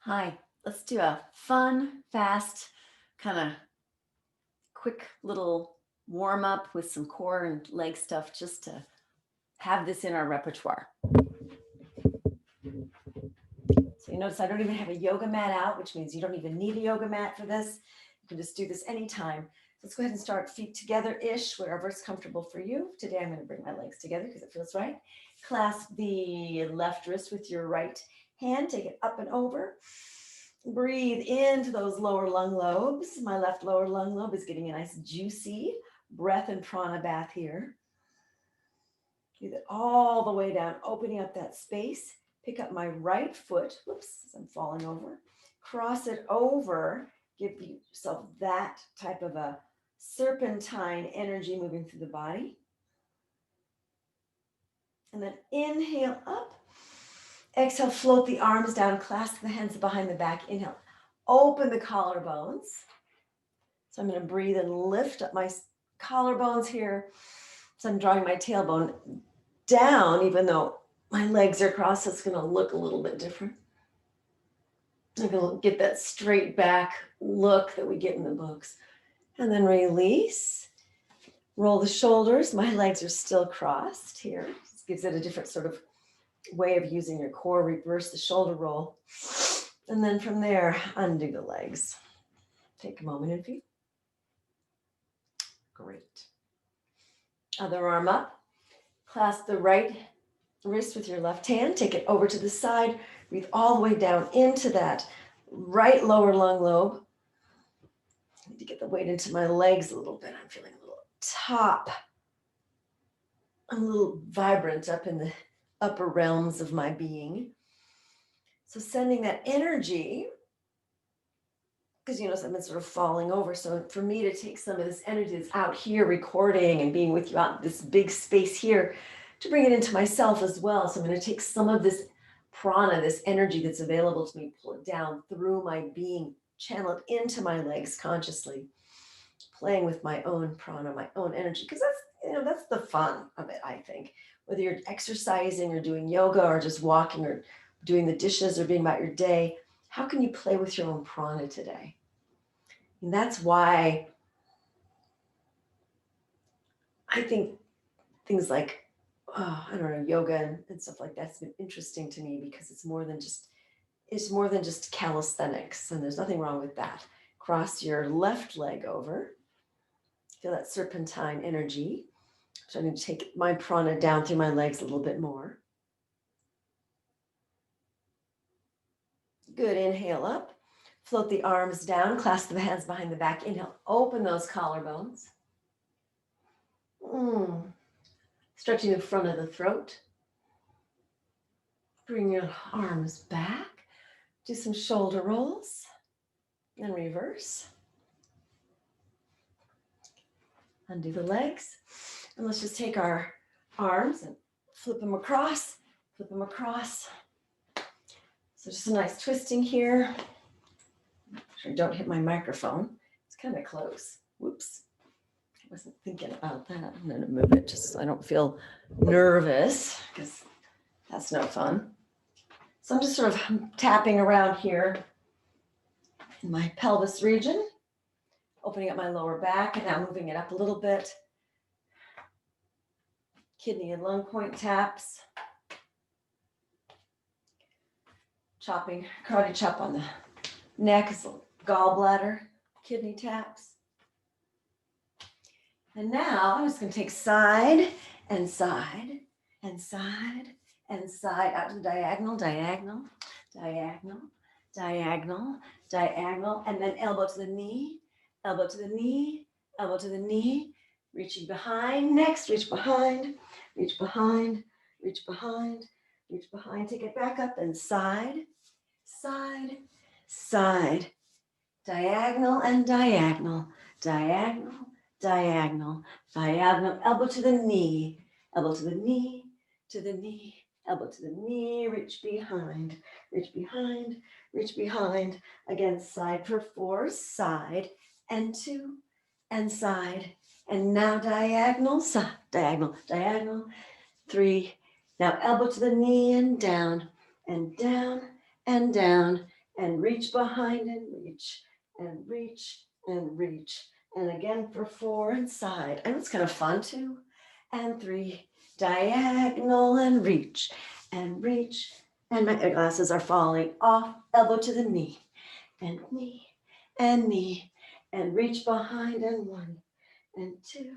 Hi, let's do a fun, fast, kind of quick little warm up with some core and leg stuff just to have this in our repertoire. So you notice I don't even have a yoga mat out, which means you don't even need a yoga mat for this. You can just do this anytime. Let's go ahead and start feet together-ish, wherever it's comfortable for you. Today I'm going to bring my legs together because it feels right. Clasp the left wrist with your right hand. Take it up and over. Breathe into those lower lung lobes. My left lower lung lobe is getting a nice juicy breath and prana bath here. Breathe it all the way down, opening up that space. Pick up my right foot. Whoops, I'm falling over. Cross it over. Give yourself that type of a serpentine energy moving through the body. And then inhale up. Exhale, float the arms down, clasp the hands behind the back. Inhale, open the collarbones. So I'm going to breathe and lift up my collarbones here. So I'm drawing my tailbone down, even though my legs are crossed, it's going to look a little bit different. I'm going to get that straight back look that we get in the books. And then release. Roll the shoulders. My legs are still crossed here. This gives it a different sort of way of using your core. Reverse the shoulder roll. And then from there, undo the legs. Take a moment and feel. Great. Other arm up. Clasp the right wrist with your left hand. Take it over to the side. Breathe all the way down into that right lower lung lobe. I need to get the weight into my legs a little bit. I'm feeling a little top. I'm a little vibrant up in the upper realms of my being. So sending that energy, because you notice I've been sort of falling over. So for me to take some of this energy that's out here recording and being with you out in this big space here, to bring it into myself as well. So I'm going to take some of this prana, this energy that's available to me, pull it down through my being, channel it into my legs consciously, playing with my own prana, my own energy, because that's the fun of it, I think. Whether you're exercising or doing yoga or just walking or doing the dishes or being about your day, how can you play with your own prana today? And that's why I think things like yoga and stuff like that's been interesting to me, because it's more than just calisthenics, and there's nothing wrong with that. Cross your left leg over. Feel that serpentine energy. So I'm going to take my prana down through my legs a little bit more. Good. Inhale up. Float the arms down. Clasp the hands behind the back. Inhale. Open those collarbones. Stretching the front of the throat. Bring your arms back. Do some shoulder rolls. And reverse. Undo the legs. And let's just take our arms and flip them across. Flip them across. So just a nice twisting here. Make sure I don't hit my microphone. It's kind of close. Whoops. I wasn't thinking about that. I'm going to move it just so I don't feel nervous, because that's no fun. So I'm just sort of tapping around here in my pelvis region, opening up my lower back and now moving it up a little bit. Kidney and lung point taps. Chopping, karate chop on the neck is a gallbladder, kidney taps. And now I'm just going to take side and side and side and side out to the diagonal, diagonal, diagonal, diagonal, diagonal, and then elbow to the knee, elbow to the knee, elbow to the knee, reaching behind. Next, reach behind, reach behind, reach behind, reach behind. Take it back up and side, side, side, diagonal and diagonal, diagonal, diagonal, diagonal, elbow to the knee, elbow to the knee, to the knee, elbow to the knee, reach behind, reach behind, reach behind. Again, side for 4, side and 2 and side. And now diagonal, side, diagonal, diagonal, 3. Now elbow to the knee and down and down and down and reach behind and reach and reach and reach. And again for 4 and side. And it's kind of fun, 2 and 3, diagonal and reach and reach. And my glasses are falling off, elbow to the knee and knee and knee, and reach behind and 1 and 2.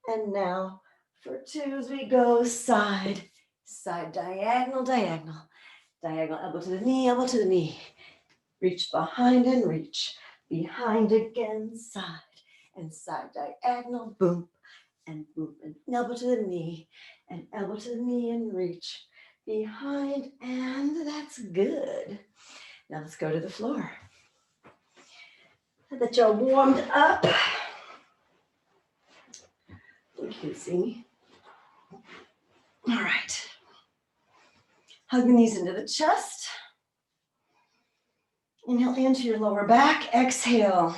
And now for 2s, we go side, side, diagonal, diagonal, diagonal, elbow to the knee, elbow to the knee. Reach behind and reach, behind again, side, and side, diagonal, boom, and elbow to the knee, and elbow to the knee, and reach, behind, and that's good. Now let's go to the floor. Now that you're warmed up, you can see me. All right. Hug the knees into the chest. Inhale into your lower back. Exhale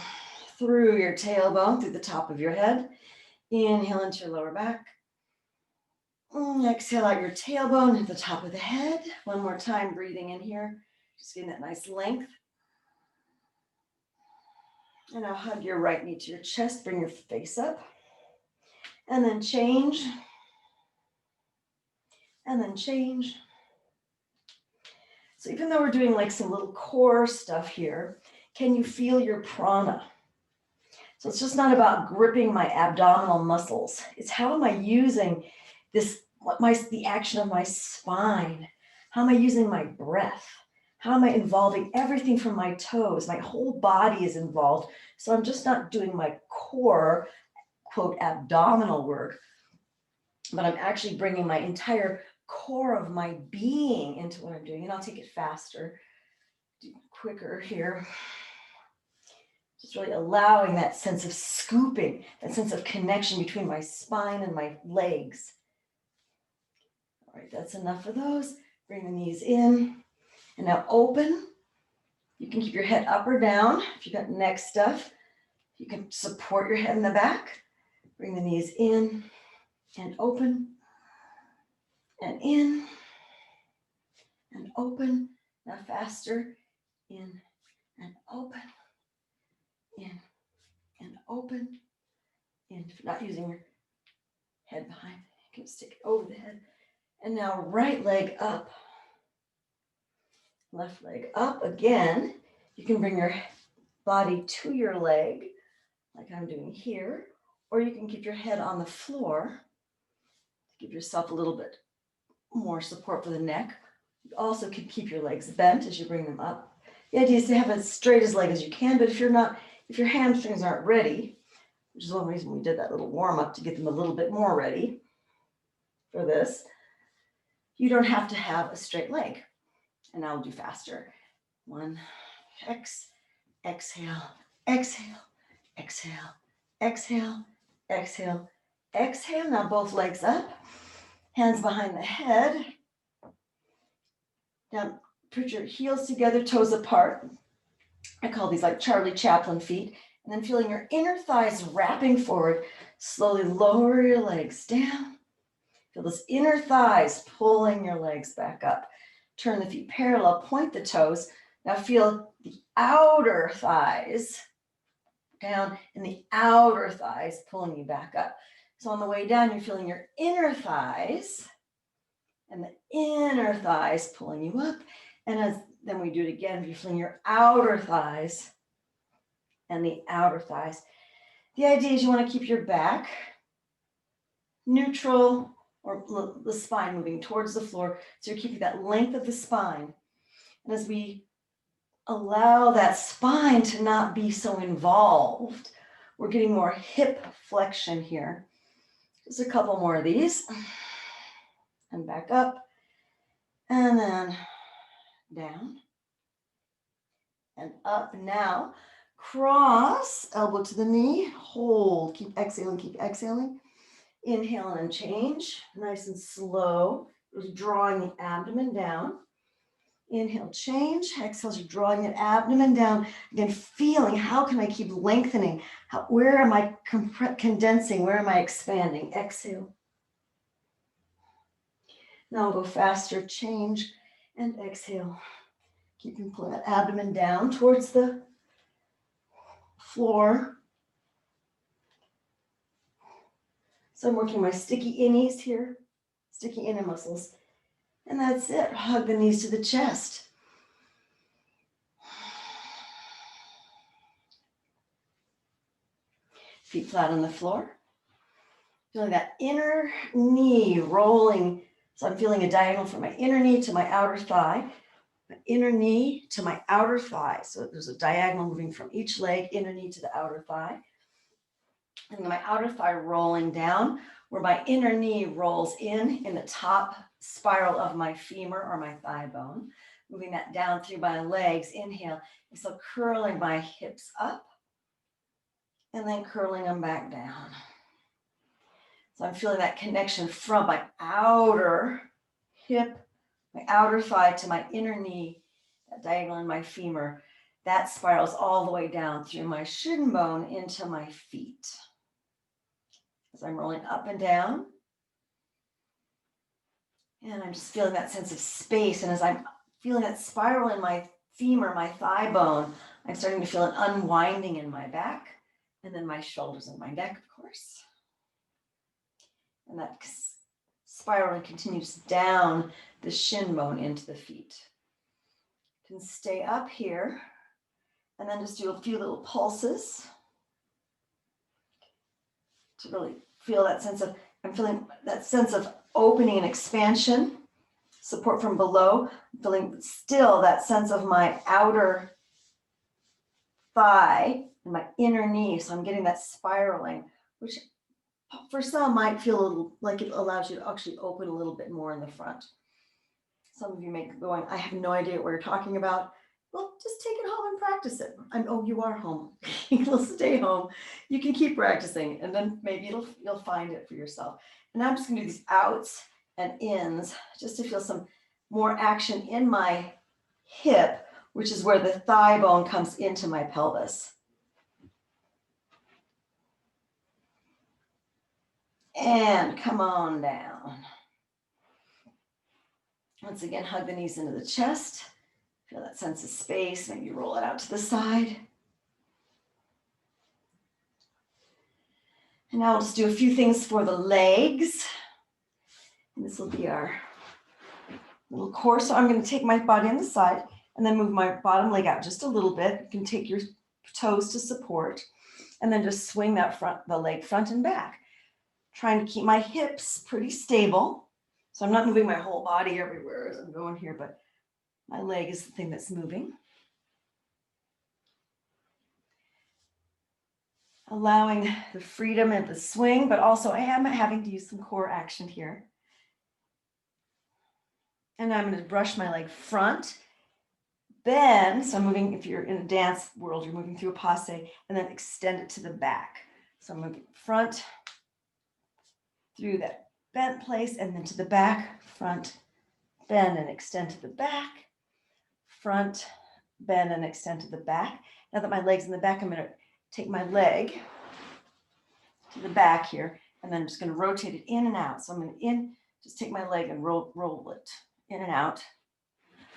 through your tailbone, through the top of your head. Inhale into your lower back. Exhale out your tailbone at the top of the head. One more time, breathing in here. Just getting that nice length. And now hug your right knee to your chest. Bring your face up. And then change. And then change. So even though we're doing like some little core stuff here, can you feel your prana? So it's just not about gripping my abdominal muscles. It's how am I using this, the action of my spine? How am I using my breath? How am I involving everything from my toes? My whole body is involved. So I'm just not doing my core, quote, abdominal work, but I'm actually bringing my entire core of my being into what I'm doing. And I'll take it faster, quicker here. Just really allowing that sense of scooping, that sense of connection between my spine and my legs. All right, that's enough of those. Bring the knees in. And now open. You can keep your head up or down. If you've got neck stuff, you can support your head in the back. Bring the knees in and open. And in. And open. Now faster. In and open. In and open. In. If you're not using your head behind, you can stick it over the head. And now right leg up. Left leg up again. You can bring your body to your leg, like I'm doing here, or you can keep your head on the floor to give yourself a little bit more support for the neck. You also can keep your legs bent as you bring them up. The idea is to have as straight as leg as you can, but if your hamstrings aren't ready, which is one reason we did that little warm up to get them a little bit more ready for this, you don't have to have a straight leg. And now we'll do faster. 1, exhale, exhale, exhale, exhale, exhale, exhale. Now both legs up, hands behind the head. Now put your heels together, toes apart. I call these like Charlie Chaplin feet. And then feeling your inner thighs wrapping forward, slowly lower your legs down. Feel those inner thighs pulling your legs back up. Turn the feet parallel, point the toes. Now feel the outer thighs down and the outer thighs pulling you back up. So on the way down, you're feeling your inner thighs and the inner thighs pulling you up. And then we do it again, you're feeling your outer thighs and the outer thighs. The idea is you want to keep your back neutral, or the spine moving towards the floor. So you're keeping that length of the spine. And as we allow that spine to not be so involved, we're getting more hip flexion here. Just a couple more of these. And back up. And then down. And up. Now, cross, elbow to the knee. Hold. Keep exhaling, keep exhaling. Inhale and change, nice and slow. Just drawing the abdomen down. Inhale, change. Exhale, you're drawing the abdomen down. Again, feeling how can I keep lengthening? Where am I condensing? Where am I expanding? Exhale. Now we'll go faster. Change and exhale. Keeping pulling that abdomen down towards the floor. So I'm working my sticky innies here, sticky inner muscles. And that's it. Hug the knees to the chest. Feet flat on the floor. Feeling that inner knee rolling. So I'm feeling a diagonal from my inner knee to my outer thigh. My inner knee to my outer thigh. So there's a diagonal moving from each leg, inner knee to the outer thigh. And then my outer thigh rolling down, where my inner knee rolls in the top spiral of my femur or my thigh bone. Moving that down through my legs. Inhale. And so curling my hips up and then curling them back down. So I'm feeling that connection from my outer hip, my outer thigh to my inner knee, that diagonal in my femur. That spirals all the way down through my shin bone into my feet. As I'm rolling up and down. And I'm just feeling that sense of space. And as I'm feeling that spiral in my femur, my thigh bone, I'm starting to feel an unwinding in my back. And then my shoulders and my neck, of course. And that spiraling continues down the shin bone into the feet. You can stay up here and then just do a few little pulses to really feel that sense of, I'm feeling that sense of opening and expansion, support from below, I'm feeling still that sense of my outer thigh and my inner knee. So I'm getting that spiraling, which for some might feel a little like it allows you to actually open a little bit more in the front. Some of you may be going, I have no idea what you're talking about. Well, just take it home and practice it. Oh, you are home. You'll stay home. You can keep practicing, and then maybe you'll find it for yourself. And I'm just going to do these outs and ins just to feel some more action in my hip, which is where the thigh bone comes into my pelvis. And come on down. Once again, hug the knees into the chest. Feel that sense of space. Maybe roll it out to the side. And now we'll just do a few things for the legs. And this will be our little core. So I'm going to take my body on the side and then move my bottom leg out just a little bit. You can take your toes to support and then just swing the leg front and back. Trying to keep my hips pretty stable. So I'm not moving my whole body everywhere as I'm going here, but my leg is the thing that's moving. Allowing the freedom of the swing, but also I am having to use some core action here. And I'm going to brush my leg front, bend. So I'm moving, if you're in a dance world, you're moving through a passe, and then extend it to the back. So I'm moving front through that bent place, and then to the back, front, bend and extend to the back, front, bend and extend to the back. Now that my leg's in the back, I'm going to take my leg to the back here, and then I'm just going to rotate it in and out. So I'm going to just take my leg and roll it in and out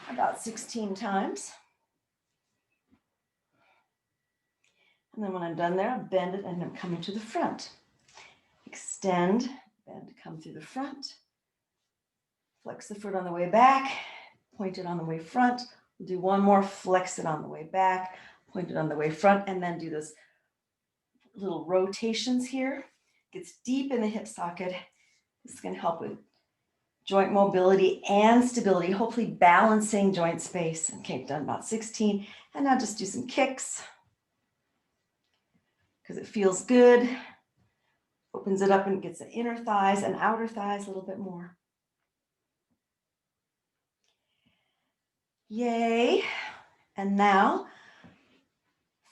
about 16 times. And then when I'm done there, I'll bend it and I'm coming to the front. Extend, bend, come through the front. Flex the foot on the way back, point it on the way front. We'll do one more, flex it on the way back, point it on the way front, and then do those little rotations here. Gets deep in the hip socket. This is going to help with joint mobility and stability, hopefully balancing joint space. Okay, done about 16. And now just do some kicks because it feels good. Opens it up and gets the inner thighs and outer thighs a little bit more. Yay. And now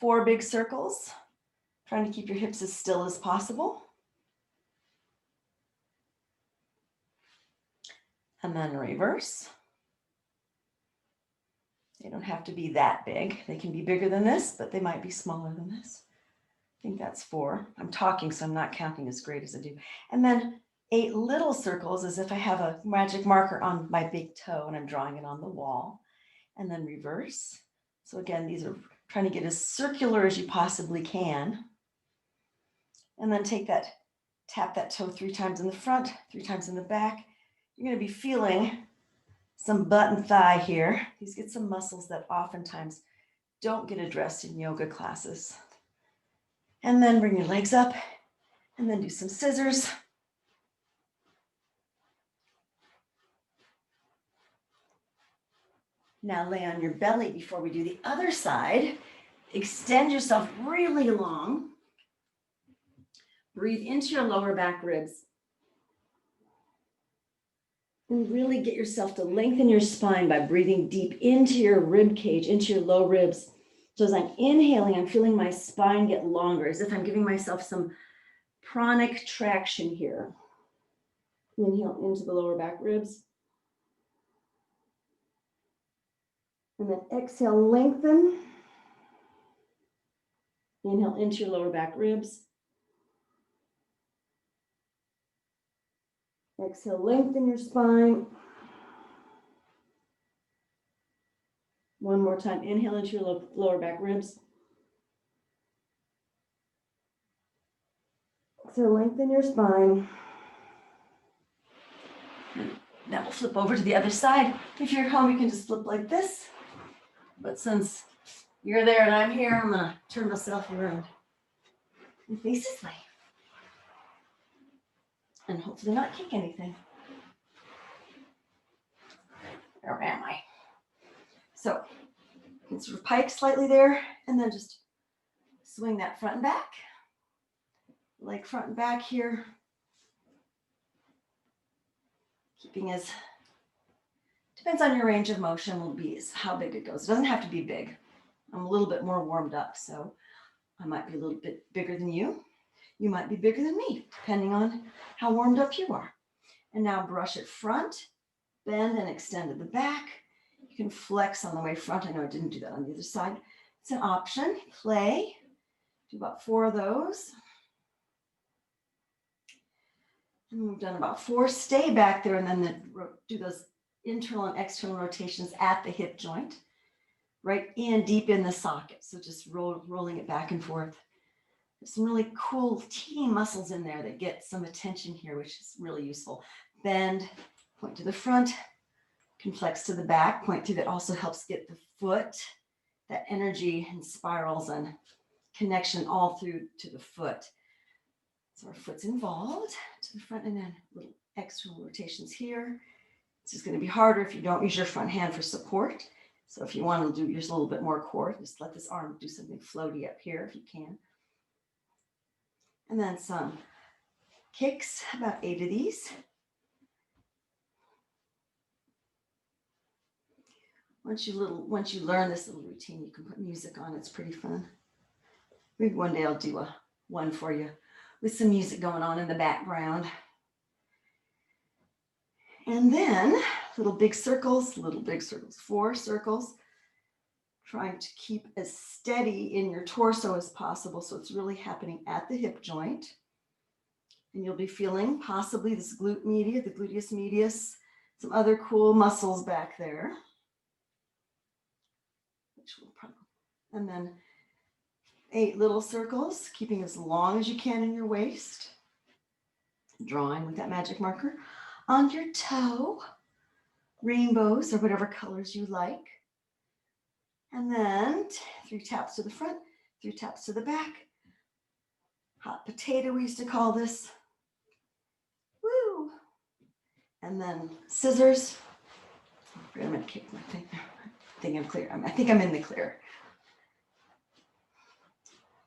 4 big circles, trying to keep your hips as still as possible. And then reverse. They don't have to be that big. They can be bigger than this, but they might be smaller than this. I think that's 4. I'm talking, so I'm not counting as great as I do. And then 8 little circles as if I have a magic marker on my big toe and I'm drawing it on the wall. and then reverse. So again, these are trying to get as circular as you possibly can. And then take that, tap that toe 3 times in the front, 3 times in the back. You're going to be feeling some butt and thigh here. These get some muscles that oftentimes don't get addressed in yoga classes. And then bring your legs up and then do some scissors. Now lay on your belly before we do the other side. Extend yourself really long. Breathe into your lower back ribs. And really get yourself to lengthen your spine by breathing deep into your rib cage, into your low ribs. So as I'm inhaling, I'm feeling my spine get longer, as if I'm giving myself some pranic traction here. Inhale into the lower back ribs. And then exhale, lengthen. Inhale into your lower back ribs. Exhale, lengthen your spine. One more time, inhale into your lower back ribs. Exhale, lengthen your spine. Now we'll flip over to the other side. If you're at home, you can just flip like this. But since you're there and I'm here, I'm gonna turn myself around and face this way. And hopefully not kick anything. Where am I? So you can sort of pike slightly there and then just swing that front and back. Leg front and back here. Keeping as, depends on your range of motion, will be how big it goes. It doesn't have to be big. I'm a little bit more warmed up, so I might be a little bit bigger than you. You might be bigger than me, depending on how warmed up you are. And now brush it front, bend and extend to the back. You can flex on the way front. I know I didn't do that on the other side. It's an option. Play. Do about 4 of those. And we've done about 4. Stay back there and then do those internal and external rotations at the hip joint. Right in, deep in the socket. So just rolling it back and forth. There's some really cool teeny muscles in there that get some attention here, which is really useful. Bend, point to the front, can flex to the back, point through. That also helps get the foot, that energy and spirals and connection all through to the foot. So our foot's involved to the front and then little external rotations here. This is going to be harder if you don't use your front hand for support. So if you want to use a little bit more core, just let this arm do something floaty up here if you can. And then some kicks, about 8 of these. Once you learn this little routine, you can put music on. It's pretty fun. Maybe one day I'll do one for you with some music going on in the background. And then little big circles, 4 circles. Trying to keep as steady in your torso as possible, so it's really happening at the hip joint. And you'll be feeling possibly this glute media, the gluteus medius, some other cool muscles back there. Which will probably, and then 8 little circles, keeping as long as you can in your waist. Drawing with that magic marker on your toe, rainbows or whatever colors you like. And then 3 taps to the front, 3 taps to the back. Hot potato, we used to call this. Woo! And then scissors. I'm going to kick my thing. I think I'm clear. I think I'm in the clear.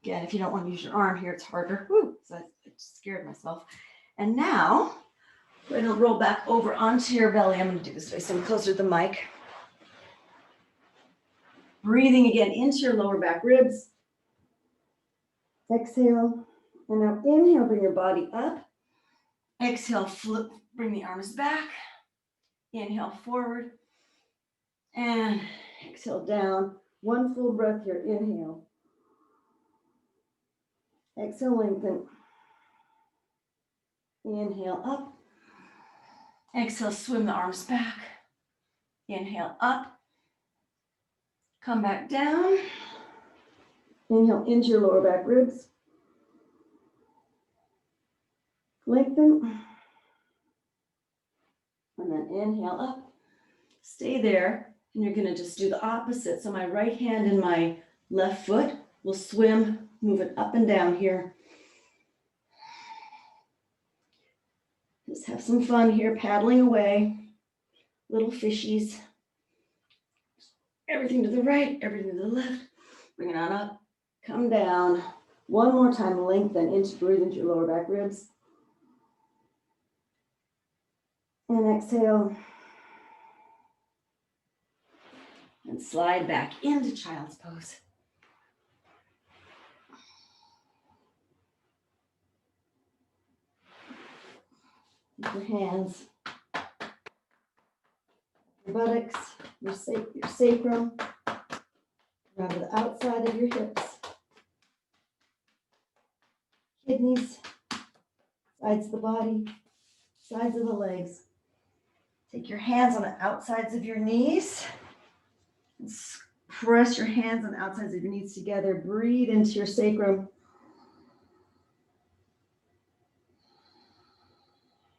Again, if you don't want to use your arm here, it's harder. Woo! So I scared myself. And now, we're going to roll back over onto your belly. I'm going to do this way so I'm closer to the mic. Breathing again into your lower back ribs. Exhale. And now inhale, bring your body up. Exhale, flip, bring the arms back. Inhale, forward. And exhale, down. One full breath here. Inhale. Exhale, lengthen. Inhale, up. Exhale, swim the arms back. Inhale, up. Come back down. Inhale into your lower back ribs. Lengthen. And then inhale up. Stay there. And you're going to just do the opposite. So my right hand and my left foot will swim, move it up and down here. Just have some fun here, paddling away. Little fishies. Everything to the right, everything to the left. Bring it on up. Come down. One more time, lengthen into, breathe into your lower back ribs. And exhale. And slide back into child's pose. Keep your hands, your buttocks, your sacrum, around to the outside of your hips, kidneys, sides of the body, sides of the legs. Take your hands on the outsides of your knees. And press your hands on the outsides of your knees together. Breathe into your sacrum.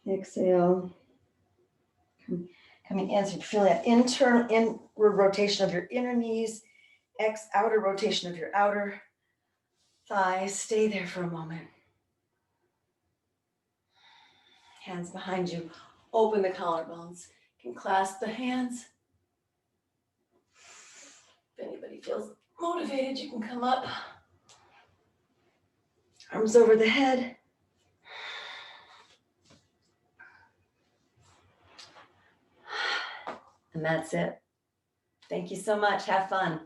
Exhale. Coming in, so you're feeling that internal inward rotation of your inner knees, outer rotation of your outer thighs. Stay there for a moment. Hands behind you. Open the collarbones. You can clasp the hands. If anybody feels motivated, you can come up. Arms over the head. And that's it. Thank you so much. Have fun.